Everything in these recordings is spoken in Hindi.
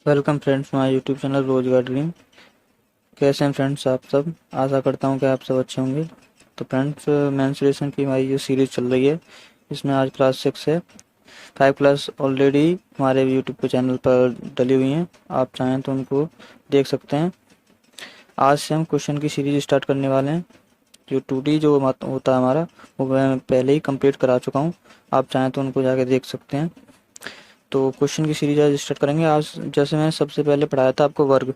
Welcome friends my YouTube channel रोजगार ड्रीम। कैसे हैं फ्रेंड्स आप सब? आशा करता हूं कि आप सब अच्छे होंगे। तो फ्रेंड्स, मेंसुरेशन की हमारी जो सीरीज़ चल रही है, इसमें आज क्लास 6 है। 5 क्लास ऑलरेडी हमारे यूट्यूब पे चैनल पर डली हुई हैं, आप चाहें तो उनको देख सकते हैं। आज से हम क्वेश्चन की सीरीज स्टार्ट करने वाले हैं। जो 2D जो होता है हमारा, वो मैं पहले ही कंप्लीट करा चुका हूँ, आप चाहें तो उनको जाके देख सकते हैं। तो क्वेश्चन की सीरीज आज स्टार्ट करेंगे। आज जैसे मैंने सबसे पहले पढ़ाया था आपको वर्ग,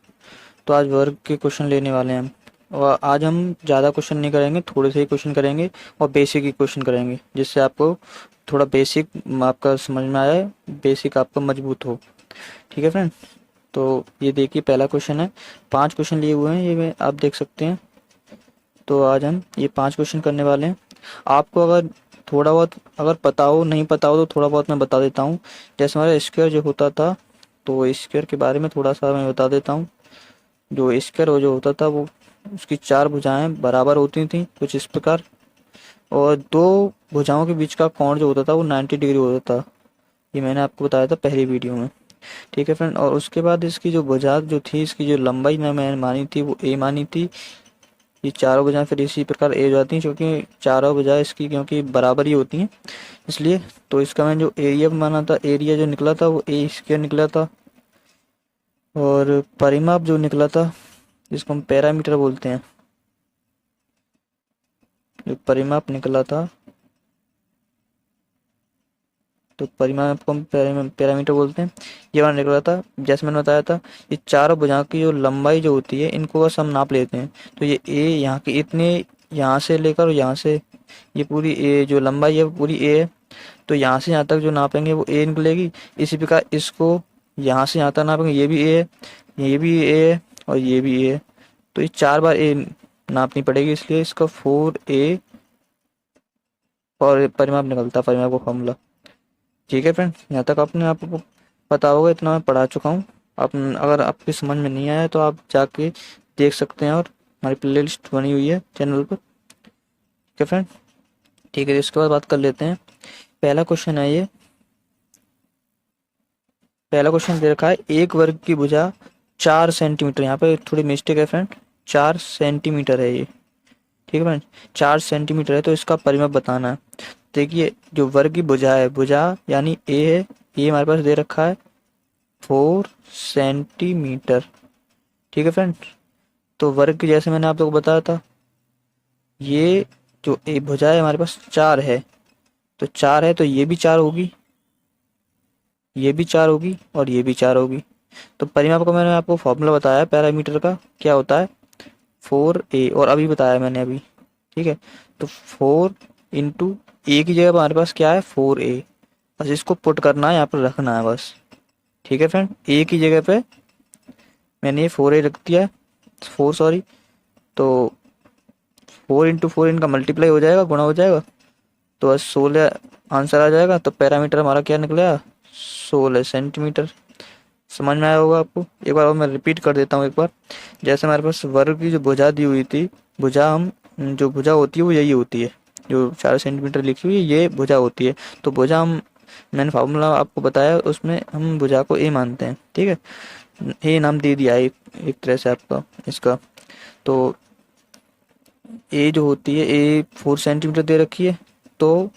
तो आज वर्ग के क्वेश्चन लेने वाले हैं हम। और आज हम ज़्यादा क्वेश्चन नहीं करेंगे, थोड़े से ही क्वेश्चन करेंगे और बेसिक ही क्वेश्चन करेंगे, जिससे आपको थोड़ा बेसिक आपका समझ में आए, बेसिक आपका मजबूत हो। ठीक है फ्रेंड? तो ये देखिए, पहला क्वेश्चन है। 5 क्वेश्चन लिए हुए हैं, ये आप देख सकते हैं। तो आज हम ये 5 क्वेश्चन करने वाले हैं। आपको अगर थोड़ा बहुत अगर पता हो, नहीं पता हो, तो थोड़ा बहुत मैं बता देता हूँ। जैसे हमारा स्क्वायर जो होता था, तो स्क्वायर के बारे में थोड़ा सा मैं बता देता हूँ। जो स्क्वायर जो होता था, वो उसकी 4 भुजाएं बराबर होती थी कुछ इस प्रकार, और 2 भुजाओं के बीच का कोण जो होता था वो 90 डिग्री होता था। ये मैंने आपको बताया था पहली वीडियो में। ठीक है फ्रेंड? और उसके बाद इसकी जो भुजा जो थी, इसकी जो लंबाई मैंने मानी थी, वो ए मानी थी। ये चारों भुजाएं फिर इसी प्रकार ए हो जाती हैं, क्योंकि चारों भुजाएं इसकी क्योंकि बराबर ही होती हैं, इसलिए। तो इसका मैंने जो एरिया माना था, एरिया जो निकला था वो ए स्क्वायर निकला था। और परिमाप जो निकला था, जिसको हम पैरामीटर बोलते हैं, जो परिमाप निकला था, तो परिमाप को हम पैरामीटर बोलते हैं। ये वाला निकला था, जैसे मैंने बताया था। ये चारों भुजाओं की जो लंबाई जो होती है, इनको बस हम नाप लेते हैं। तो ये ए यहाँ की इतने, यहाँ से लेकर यहाँ से, ये पूरी ए जो लंबाई है वो पूरी ए है। तो यहाँ से यहाँ तक जो नापेंगे वो ए निकलेगी। इसी प्रकार इसको यहाँ से यहाँ तक नापेंगे, ये भी ए है, ये भी ए है, और ये भी ए है। तो ये 4 बार ए नापनी पड़ेगी, इसलिए इसका 4a और परिमाप निकलता है, परिमाप का फॉर्मूला। ठीक है फ्रेंड? यहाँ तक अपने आपको पता होगा, इतना मैं पढ़ा चुका हूँ। आप अगर आपकी समझ में नहीं आया तो आप जाके देख सकते हैं, और हमारी प्लेलिस्ट बनी हुई है चैनल पर। ठीक है फ्रेंड? ठीक है, इसके बाद बात कर लेते हैं। पहला क्वेश्चन है ये। पहला क्वेश्चन दे रखा है, एक वर्ग की भुजा 4 सेंटीमीटर। यहाँ पे थोड़ी मिस्टेक है फ्रेंड, 4 सेंटीमीटर है ये। ठीक है फ्रेंड? 4 सेंटीमीटर है, तो इसका परिमाप बताना है। देखिए, जो वर्ग की भुजा है, भुजा यानी ए है, ये हमारे पास दे रखा है 4 सेंटीमीटर। ठीक है फ्रेंड? तो वर्ग की, जैसे मैंने आप लोगों को बताया था, ये जो ए भुजा है हमारे पास 4 है, तो 4 है तो ये भी 4 होगी, ये भी 4 होगी, और ये भी 4 होगी। तो परिमाप का मैंने आपको फॉर्मूला बताया पैरामीटर का, क्या होता है? 4a, और अभी बताया मैंने अभी। ठीक है? तो 4 इंटू ए की जगह पर हमारे पास क्या है? 4a। बस इसको पुट करना है, यहाँ पर रखना है बस। ठीक है फ्रेंड? ए की जगह पे मैंने ये 4a रख दिया है, 4 सॉरी। तो 4 इंटू 4 इनका मल्टीप्लाई हो जाएगा, गुणा हो जाएगा, तो बस 16 आंसर आ जाएगा। तो पैरामीटर हमारा क्या निकलेगा? 16 सेंटीमीटर। समझ में आया होगा आपको? एक बार और मैं रिपीट कर देता हूँ एक बार। जैसे हमारे पास वर्ग की जो भुजा दी हुई थी, भुजा हम जो भुजा होती है वो यही होती है, जो 4 सेंटीमीटर लिखी हुई है ये भुजा होती है। तो भुजा हम, मैंने फार्मूला आपको बताया, उसमें हम भुजा को ए मानते हैं। ठीक है? ए नाम दे दिया है एक तरह से आपका इसका। तो ए जो होती है, ए 4 सेंटीमीटर दे रखी है, तो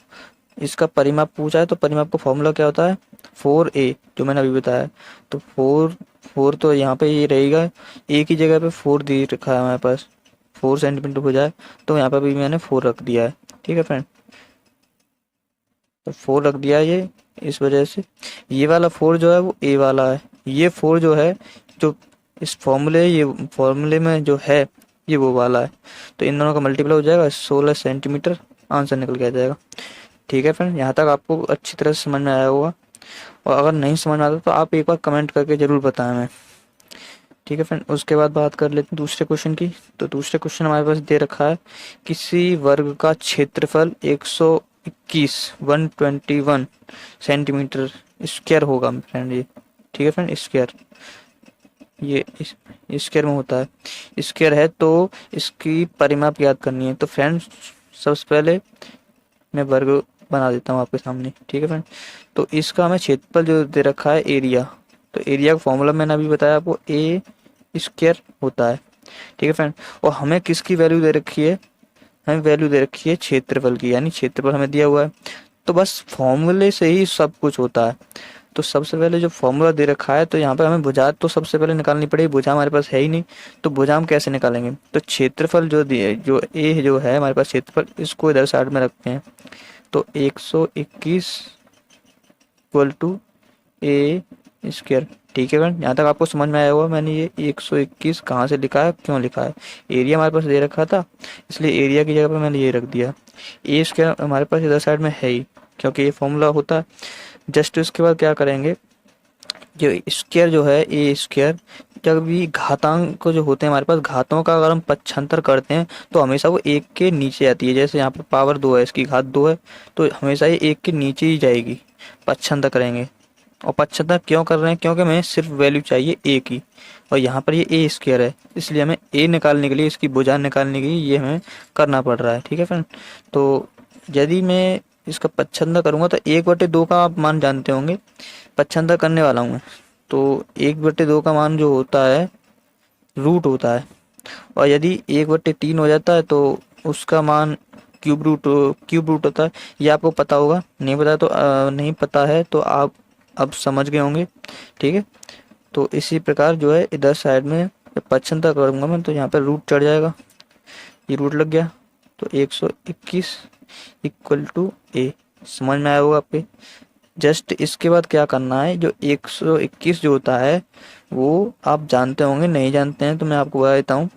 इसका परिमाप पूछा है, तो परिमाप का फॉर्मूला क्या होता है? 4a, जो मैंने अभी बताया। तो 4 तो यहाँ पे ये रहेगा, ए की जगह पे 4 दे रखा है हमारे पास, 4 सेंटीमीटर हो जाए, तो यहाँ पे भी मैंने 4 रख दिया है। ठीक है फ्रेंड? तो 4 रख दिया है ये, इस वजह से ये वाला 4 जो है वो ए वाला है, ये 4 जो है, जो इस फॉर्मूले, ये फॉर्मूले में जो है, ये वो वाला है। तो इन दोनों का मल्टीप्लाई हो जाएगा, 16 सेंटीमीटर आंसर निकल के आ जाएगा। ठीक है फ्रेंड? यहाँ तक आपको अच्छी तरह से समझ में आया होगा, और अगर नहीं समझ में आता तो आप एक बार कमेंट करके ज़रूर बताएं हमें। ठीक है फ्रेंड? उसके बाद बात कर लेते हैं दूसरे क्वेश्चन की। तो दूसरे क्वेश्चन हमारे पास दे रखा है, किसी वर्ग का क्षेत्रफल 121 सेंटीमीटर स्क्वायर होगा फ्रेंड ये। ठीक है फ्रेंड? स्क्वायर, ये स्क्वायर में होता है। स्क्वायर है तो इसकी परिमाप याद करनी है। तो फ्रेंड्स, सबसे पहले मैं वर्ग बना देता हूँ आपके सामने। ठीक है फ्रेंड? तो इसका हमें क्षेत्रफल जो दे रखा है, एरिया, तो एरिया का फॉर्मूला मैंने अभी बताया आपको, ए स्क्वायर होता है। ठीक है फ्रेंड, और हमें किसकी वैल्यू दे रखी है, हमें वैल्यू दे रखी है क्षेत्रफल की, यानी क्षेत्रफल हमें दिया हुआ है। तो बस फॉर्मूले से ही सब कुछ होता है। तो सबसे पहले जो फॉर्मूला दे रखा है, तो यहाँ पर हमें भुजा तो सबसे पहले निकालनी पड़ेगी, भुजा हमारे पास है ही नहीं, तो भुजा हम कैसे निकालेंगे। तो क्षेत्रफल जो दिए, जो ए जो है हमारे पास क्षेत्रफल, इसको इधर साइड में रखते हैं। तो 121 इक्वल टू ए स्क्वायर। ठीक है फ्रेंड, यहाँ तक आपको समझ में आया होगा मैंने ये 121 कहाँ से लिखा है, क्यों लिखा है। एरिया हमारे पास दे रखा था, इसलिए एरिया की जगह पर मैंने ये रख दिया। ए स्क्वायर हमारे पास इधर साइड में है ही, क्योंकि ये फॉर्मूला होता है। जस्ट इसके बाद क्या करेंगे, जो स्क्वायर जो है ए स्क्वायर, जब भी घातांक जो होते हैं हमारे पास, घातों का अगर हम पक्षांतर करते हैं तो हमेशा वो एक के नीचे आती है। जैसे यहाँ पर पावर 2 है, इसकी घात 2 है, तो हमेशा ये एक के नीचे ही जाएगी, पक्षांतर करेंगे। और पक्षांतर क्यों कर रहे हैं, क्योंकि हमें सिर्फ वैल्यू चाहिए ए की, और यहाँ पर ये ए स्क्वायर है, इसलिए हमें ए निकालने के लिए, इसकी भुजा निकालने के लिए ये हमें करना पड़ रहा है। ठीक है फ्रेंड, तो यदि मैं इसका पक्षांतर करूंगा तो 1/2 का आप मान जानते होंगे, पक्षांतर करने वाला हूँ मैं। तो 1/2 का मान जो होता है रूट होता है, और यदि 1/3 हो जाता है तो उसका मान क्यूब रूट होता है। ये आपको पता होगा, नहीं पता तो नहीं पता है तो आप अब समझ गए होंगे। ठीक है, तो इसी प्रकार जो है इधर साइड में पक्षांतर करूंगा मैं, तो यहाँ पर रूट चढ़ जाएगा, ये रूट लग गया, तो 121 इक्वल टू ए। समझ में आया होगा आपके। जस्ट इसके बाद क्या करना है, जो 121 जो होता है वो आप जानते होंगे, नहीं जानते हैं तो मैं आपको बता देता हूँ,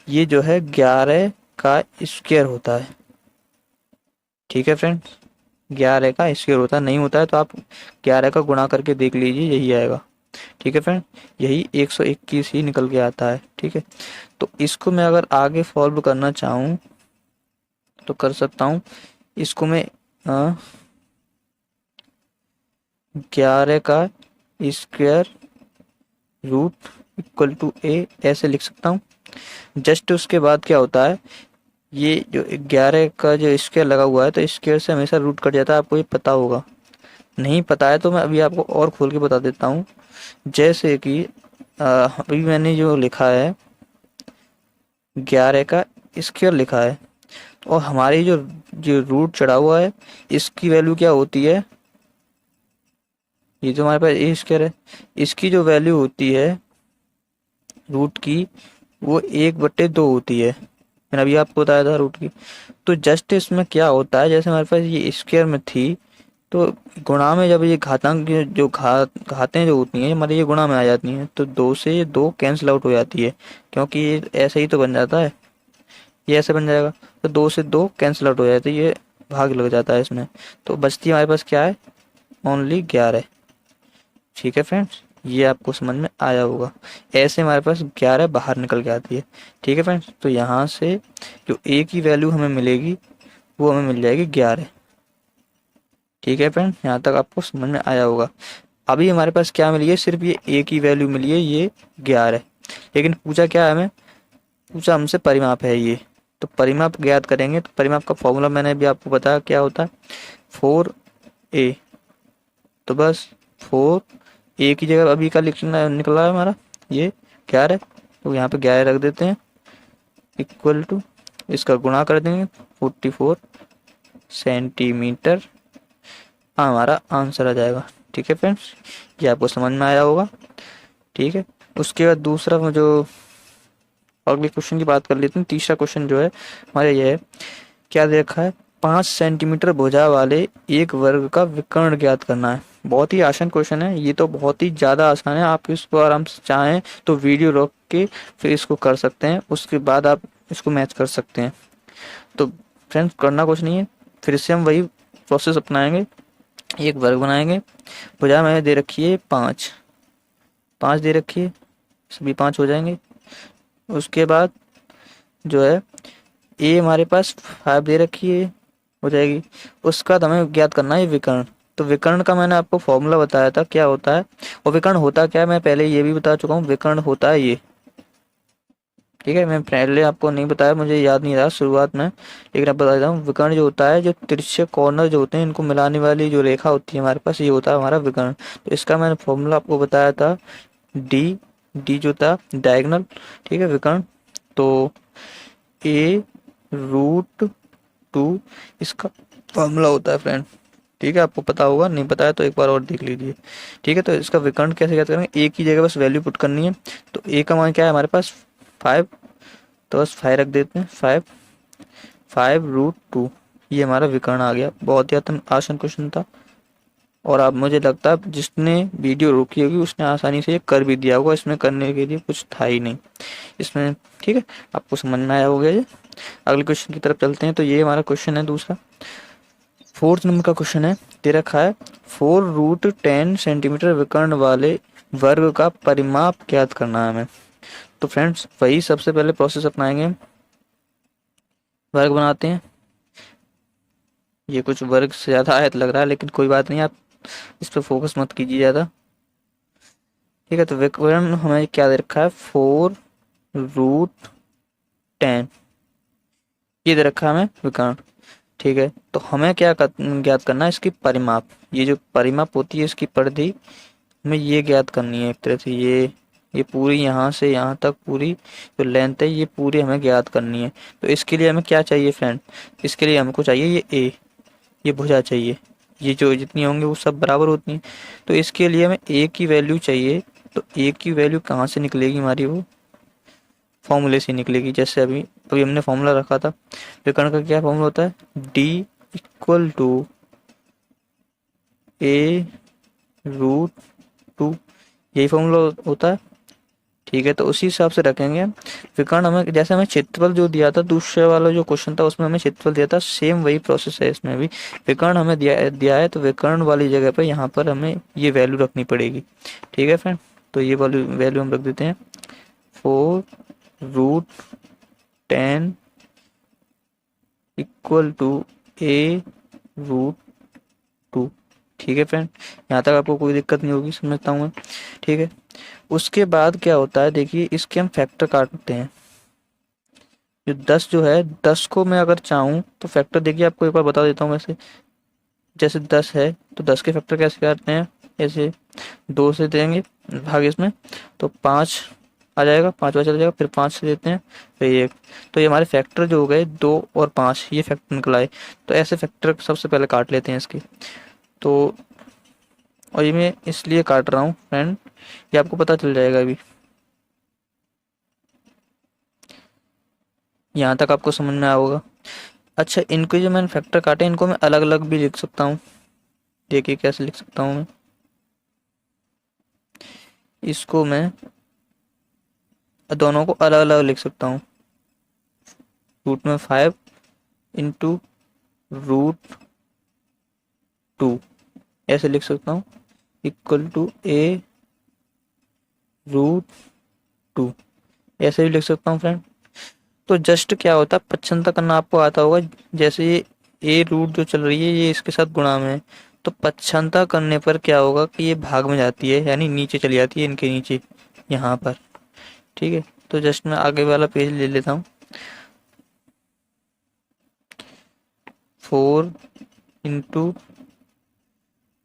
ये जो है 11 का स्क्वायर होता है। ठीक है फ्रेंड्स, 11 का स्क्वायर होता है, नहीं होता है तो आप 11 का गुणा करके देख लीजिए, यही आएगा। ठीक है फ्रेंड, यही 121 ही निकल के आता है। ठीक है, तो इसको मैं अगर आगे सॉल्व करना चाहूँ तो कर सकता हूँ। इसको मैं 11 का स्क्वायर रूट इक्वल टू ए ऐसे लिख सकता हूँ। जस्ट उसके बाद क्या होता है, ये जो 11 का जो स्क्वायर लगा हुआ है, तो स्क्वायर से हमेशा रूट कट जाता है, आपको ये पता होगा। नहीं पता है तो मैं अभी आपको और खोल के बता देता हूँ। जैसे कि अभी मैंने जो लिखा है 11 का स्क्वायर लिखा है, और हमारी जो जो रूट चढ़ा हुआ है इसकी वैल्यू क्या होती है, ये जो हमारे पास ए स्क्वायर है, इसकी जो वैल्यू होती है रूट की, वो 1/2 होती है। मैंने अभी आपको बताया था रूट की। तो जस्ट इसमें क्या होता है, जैसे हमारे पास ये स्क्वायर में थी, तो गुणा में जब ये घातांक जो घातें जो होती हैं हमारी, ये गुणा में आ जाती हैं, तो 2 से 2 कैंसिल आउट हो जाती है, क्योंकि ये ऐसे ही तो बन जाता है, ये ऐसे बन जाएगा। तो 2 से 2 कैंसिल आउट हो जाती है, ये भाग लग जाता है इसमें, तो बचती हमारे पास क्या है, ओनली 11। ठीक है फ्रेंड्स, ये आपको समझ में आया होगा। ऐसे हमारे पास 11 बाहर निकल के आती है। ठीक है फ्रेंड्स, तो यहाँ से जो ए की वैल्यू हमें मिलेगी वो हमें मिल जाएगी 11। ठीक है फ्रेंड्स, यहाँ तक आपको समझ में आया होगा। अभी हमारे पास क्या मिली है, सिर्फ ये ए की वैल्यू मिली है, ये 11। लेकिन पूछा क्या है हमें, पूछा हमसे परिमाप है ये। तो परिमाप ज्ञात करेंगे, तो परिमाप का फॉर्मूला मैंने भी आपको बताया क्या होता है, 4a। तो बस 4 ए की जगह अभी का लिखना निकला है हमारा ये 11, तो यहाँ पे 11 रख देते हैं, इक्वल टू इसका गुणा कर देंगे 44 सेंटीमीटर, हमारा आंसर आ जाएगा। ठीक है फ्रेंड्स, ये आपको समझ में आया होगा। ठीक है, उसके बाद दूसरा जो अगले क्वेश्चन की बात कर लेते हैं। तीसरा क्वेश्चन जो है हमारे ये है, क्या देखा है, 5 सेंटीमीटर भुजा वाले एक वर्ग का विकर्ण ज्ञात करना है। बहुत ही आसान क्वेश्चन है ये, तो बहुत ही ज़्यादा आसान है। आप इसको आराम से चाहें तो वीडियो रोक के फिर इसको कर सकते हैं, उसके बाद आप इसको मैच कर सकते हैं। तो फ्रेंड्स करना कुछ नहीं है, फिर से हम वही प्रोसेस अपनाएंगे। एक वर्ग बनाएंगे, भुजा में दे रखी है 5, 5 दे रखी है, सभी 5 हो जाएंगे। उसके बाद जो है ए हमारे पास 5 दे रखी है, हो जाएगी। उसके बाद हमें ज्ञात करना है विकर्ण। तो विकर्ण का मैंने आपको फॉर्मूला बताया था क्या होता है, और विकर्ण होता क्या है मैं पहले ये भी बता चुका हूँ। विकर्ण होता है ये, ठीक है, मैं पहले आपको नहीं बताया, मुझे याद नहीं रहा शुरुआत में, लेकिन अब बता देता हूँ। विकर्ण जो होता है, जो तिरछे कॉर्नर जो होते हैं इनको मिलाने वाली जो रेखा होती है हमारे पास, ये होता है हमारा विकर्ण। तो इसका मैंने फॉर्मूला आपको बताया था, डी, डी जो था डायगोनल, ठीक है, विकर्ण। तो ए रूट टू इसका फॉर्मूला होता है फ्रेंड। ठीक है, आपको पता होगा, नहीं पता है तो एक बार और देख लीजिए। ठीक है, तो इसका विकर्ण कैसे ज्ञात करेंगे, ए की जगह बस वैल्यू पुट करनी है। तो ए का मान क्या है हमारे पास 5, तो बस 5 रख देते हैं, 5, 5√2, ये हमारा विकर्ण आ गया। बहुत ही आसान क्वेश्चन था, और अब मुझे लगता है जिसने वीडियो रोकी होगी उसने आसानी से ये कर भी दिया होगा, इसमें करने के लिए कुछ था ही नहीं इसमें। ठीक है, आपको समझ में आया होगा ये। अगले क्वेश्चन की तरफ चलते हैं। तो ये हमारा क्वेश्चन है दूसरा, 4th नंबर का क्वेश्चन है। दे रखा है 4√10 सेंटीमीटर विकर्ण वाले वर्ग का परिमाप ज्ञात करना है हमें। तो फ्रेंड्स वही सबसे पहले प्रोसेस अपनाएंगे, वर्ग बनाते हैं। ये कुछ वर्ग से ज़्यादा आयत लग रहा है, लेकिन कोई बात नहीं, आप इस पर फोकस मत कीजिए ज़्यादा। ठीक है, तो विकर्ण हमें क्या दे रखा है, 4√10, ये दे रखा है हमें विकर्ण। ठीक है, तो हमें क्या ज्ञात करना है, इसकी परिमाप। ये जो परिमाप होती है इसकी परिधि, हमें ये ज्ञात करनी है एक तरह से। ये पूरी यहाँ से यहाँ तक पूरी जो लेंथ है ये पूरी हमें ज्ञात करनी है। तो इसके लिए हमें क्या चाहिए फ्रेंड, इसके लिए हमको चाहिए ये ए, ये भुजा चाहिए। ये जो जितनी होंगी वो सब बराबर होती हैं। तो इसके लिए हमें ए की वैल्यू चाहिए। तो ए की वैल्यू कहाँ से निकलेगी हमारी, वो फॉर्मूले से निकलेगी। जैसे अभी अभी हमने फॉर्मूला रखा था, विकर्ण का क्या फॉर्मूला होता है, डी इक्वल टू A√2, यही फॉर्मूला होता है। ठीक है, तो उसी हिसाब से रखेंगे। विकर्ण हमें, जैसे हमें क्षेत्रफल जो दिया था दूसरे वाला जो क्वेश्चन था उसमें हमें क्षेत्रफल दिया था, सेम वही प्रोसेस है इसमें भी। विकर्ण हमें दिया है, तो विकर्ण वाली जगह पर यहाँ पर हमें ये वैल्यू रखनी पड़ेगी। ठीक है फ्रेंड, तो ये वाली वैल्यू हम रख देते हैं, 4√10 इक्वल टू A√2। ठीक है फ्रेंड, यहाँ तक आपको कोई दिक्कत नहीं होगी, समझता हूँ मैं। ठीक है, उसके बाद क्या होता है, देखिए इसके हम फैक्टर काटते हैं। जो 10 जो है, 10 को मैं अगर चाहूँ तो फैक्टर, देखिए आपको एक बार बता देता हूँ वैसे। जैसे 10 है तो 10 के फैक्टर कैसे काटते हैं, ऐसे 2 से देंगे भाग इसमें, तो 5 आ जाएगा, 5वां चला जाएगा, फिर 5 से देते हैं, फिर 1। तो ये हमारे फैक्टर जो हो गए 2 और 5, ये फैक्टर निकल आए। तो ऐसे फैक्टर सबसे पहले काट लेते हैं इसके। तो और ये मैं इसलिए काट रहा हूँ फ्रेंड, ये आपको पता चल जाएगा अभी, यहाँ तक आपको समझ में आया होगा। अच्छा, इनको जो मैंने फैक्टर काटे इनको मैं अलग अलग भी लिख सकता हूँ। देखिए कैसे लिख सकता हूँ मैं, इसको मैं दोनों को अलग अलग लिख सकता हूँ। रूट में 5 इंटू √2 ऐसे लिख सकता हूँ, इक्वल टू A√2 ऐसे भी लिख सकता हूँ फ्रेंड। तो जस्ट क्या होता है, पच्छनता करना आपको आता होगा। जैसे ये A रूट जो चल रही है ये इसके साथ गुणा में है, तो पच्छनता करने पर क्या होगा कि ये भाग में जाती है, यानी नीचे चली जाती है, इनके नीचे यहाँ पर। ठीक है, तो जस्ट मैं आगे वाला पेज ले लेता हूँ। 4 into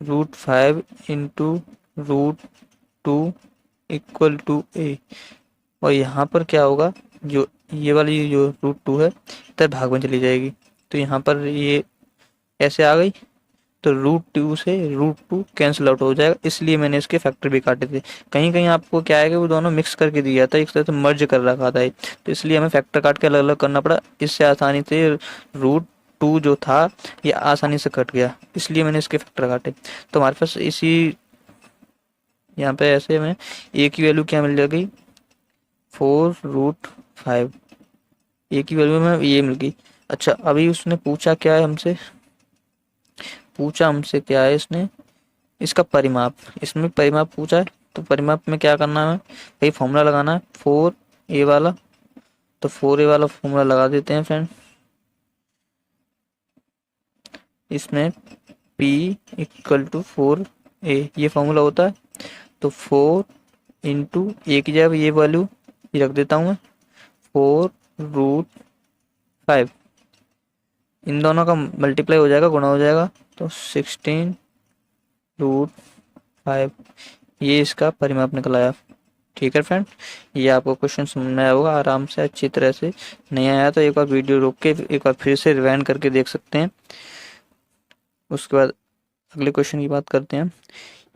√5 into √2 equal to A। और यहाँ पर क्या होगा, जो ये वाली जो √2 है इधर भाग में चली जाएगी, तो यहाँ पर ये ऐसे आ गई, तो √2 से √2 कैंसिल आउट हो जाएगा, इसलिए मैंने इसके फैक्टर भी काटे थे। कहीं कहीं आपको क्या है कि वो दोनों मिक्स करके दिया था, एक तरह से मर्ज कर रखा था, तो इसलिए हमें फैक्टर काट के अलग अलग करना पड़ा। इससे आसानी से √2 जो था ये आसानी से कट गया, इसलिए मैंने इसके फैक्टर काटे। तो हमारे पास इसी यहाँ पे ऐसे में ए की वैल्यू क्या मिल जाएगी, 4√5, ए की वैल्यू में ये मिल गई। अच्छा, अभी उसने पूछा क्या है हमसे, पूछा हमसे क्या है इसने, इसका परिमाप। इसमें परिमाप पूछा है, तो परिमाप में क्या करना है, वही फॉर्मूला लगाना है 4A वाला। तो 4A वाला फॉर्मूला लगा देते हैं फ्रेंड। इसमें P इक्वल टू 4A ये फॉर्मूला होता है। तो 4 इंटू ए की जगह ये वैल्यू ये रख देता हूँ मैं, 4√5, इन दोनों का मल्टीप्लाई हो जाएगा, गुणा हो जाएगा, तो 16√5, ये इसका परिमाप निकल आया। ठीक है फ्रेंड, ये आपको क्वेश्चन समझ में आया होगा आराम से अच्छी तरह से। नहीं आया तो एक बार वीडियो रोक के एक बार फिर से रिवाइंड करके देख सकते हैं। उसके बाद अगले क्वेश्चन की बात करते हैं।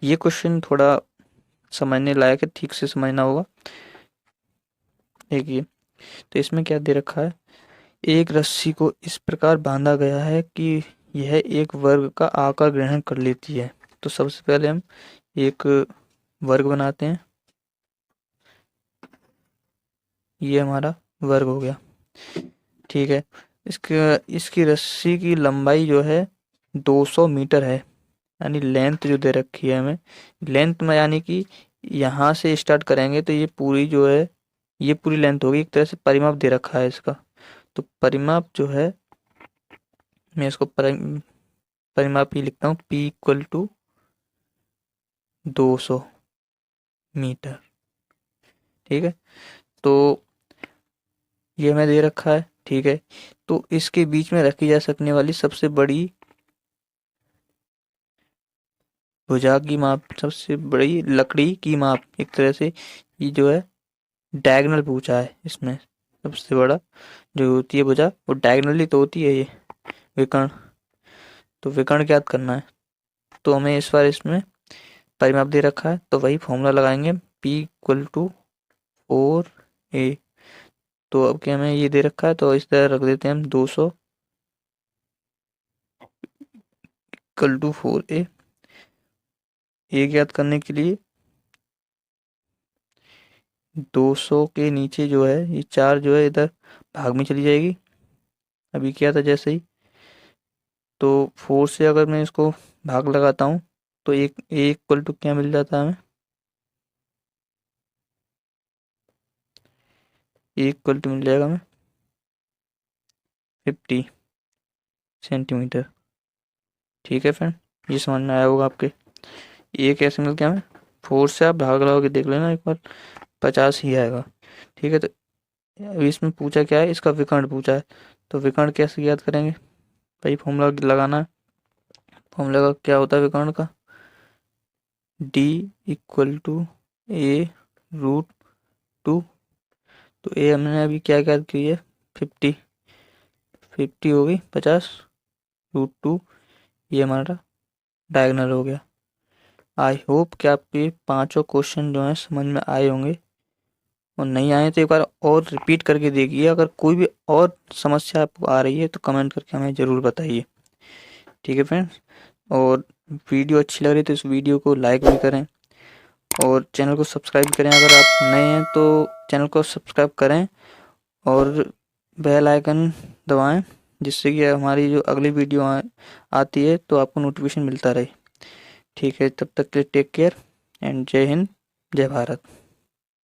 ये क्वेश्चन थोड़ा समझने लायक है, ठीक से समझना होगा। देखिए, तो इसमें क्या दे रखा है, एक रस्सी को इस प्रकार बांधा गया है कि यह एक वर्ग का आकार ग्रहण कर लेती है। तो सबसे पहले हम एक वर्ग बनाते हैं, ये हमारा वर्ग हो गया। ठीक है, इसकी रस्सी की लंबाई जो है 200 मीटर है, यानी लेंथ जो दे रखी है हमें, लेंथ में यानी कि यहाँ से स्टार्ट करेंगे तो ये पूरी जो है, ये पूरी लेंथ होगी। एक तरह से परिमाप दे रखा है इसका, तो परिमाप जो है, मैं इसको परिमाप ही लिखता हूँ, P इक्वल टू 200 मीटर। ठीक है, तो ये हमें दे रखा है। ठीक है, तो इसके बीच में रखी जा सकने वाली सबसे बड़ी भुजा की माप, सबसे बड़ी लकड़ी की माप, एक तरह से ये जो है डायगोनल पूछा है इसमें। सबसे बड़ा जो होती है भुजा, वो डायगोनली तो होती है, ये विकर्ण, तो विकर्ण ज्ञात करना है। तो हमें इस बार इसमें परिमाप दे रखा है, तो वही फॉर्मूला लगाएंगे, P इक्वल टू 4a। तो अब क्या हमें ये दे रखा है, तो इस तरह रख देते हैं हम 200 इक्वल टू 4a। ए ज्ञात करने के लिए 200 के नीचे जो है ये 4 जो है इधर भाग में चली जाएगी, अभी क्या था जैसे ही। तो 4 से अगर मैं इसको भाग लगाता हूँ तो एक ए इक्वल टू क्या मिल जाता है हमें, ए इक्वल टू मिल जाएगा हमें 50 सेंटीमीटर। ठीक है फ्रेंड, ये समझ में आया होगा आपके। ए कैसे मिल गया हमें, 4 से आप भाग लगाओगे देख लेना एक बार, 50 ही आएगा। ठीक है, तो अभी इसमें पूछा क्या है, इसका विकर्ण पूछा है, तो विकर्ण कैसे याद करेंगे भाई, फॉर्मूला लगाना है। फॉर्मूला का क्या होता है विकर्ण का, डी इक्वल टू a√2। तो ए हमने अभी क्या याद की है, 50, 50 हो गई 50√2, ये हमारा डायगोनल हो गया। आई होप कि आपके पांचों क्वेश्चन जो हैं समझ में आए होंगे, और नहीं आए तो एक बार और रिपीट करके देखिए। अगर कोई भी और समस्या आपको आ रही है तो कमेंट करके हमें ज़रूर बताइए। ठीक है फ्रेंड्स, और वीडियो अच्छी लग रही है तो इस वीडियो को लाइक भी करें और चैनल को सब्सक्राइब करें। अगर आप नए हैं तो चैनल को सब्सक्राइब करें और बेल आइकन दबाएं, जिससे कि हमारी जो अगली वीडियो आती है तो आपको नोटिफिकेशन मिलता रहे। ठीक है, तब तक के लिए टेक केयर एंड जय हिंद, जय भारत।